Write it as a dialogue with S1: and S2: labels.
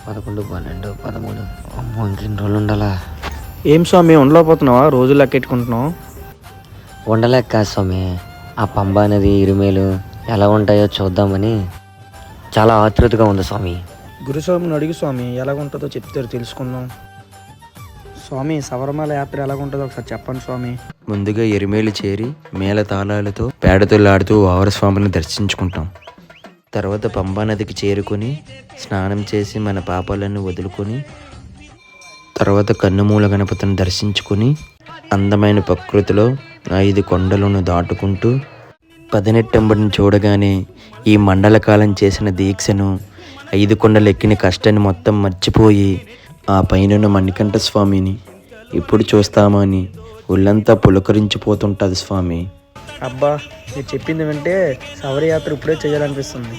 S1: 11, 12, 13. అమ్మో ఇంకెన్ని రోజులు ఉండాలా?
S2: ఏం స్వామి ఉండలేకపోతున్నావా? రోజులు లెక్కెట్టుకుంటున్నావు.
S1: ఉండలేక కాదు స్వామి, ఆ పంబా నది ఇరుమేలు ఎలా ఉంటాయో చూద్దామని చాలా ఆతృతగా ఉంది స్వామి.
S2: గురుస్వామిని అడిగి స్వామి ఎలాగుంటుందో చెప్తారు తెలుసుకుందాం. స్వామి శబరిమల యాత్ర ఎలాగుంటుందో ఒకసారి చెప్పండి స్వామి.
S3: ముందుగా ఎరిమేలు చేరి మేళ తాళాలతో పేడతోలాడుతూ వావరస్వామిని దర్శించుకుంటాం. తర్వాత పంబా నదికి చేరుకొని స్నానం చేసి మన పాపాలను వదులుకొని తర్వాత కన్నుమూల గణపతిని దర్శించుకొని అందమైన ప్రకృతిలో 5 కొండలను దాటుకుంటూ పదినెట్టంబడిని చూడగానే ఈ మండలకాలం చేసిన దీక్షను 5 కొండలు ఎక్కిన కష్టాన్ని మొత్తం మర్చిపోయి ఆ పైన మణికంఠ స్వామిని ఎప్పుడు చూస్తామని ఒళ్ళంతా పులకరించిపోతుంటుంది స్వామి.
S2: అబ్బా మీరు చెప్పింది వింటే శబరి యాత్ర ఇప్పుడే చేయాలనిపిస్తుంది.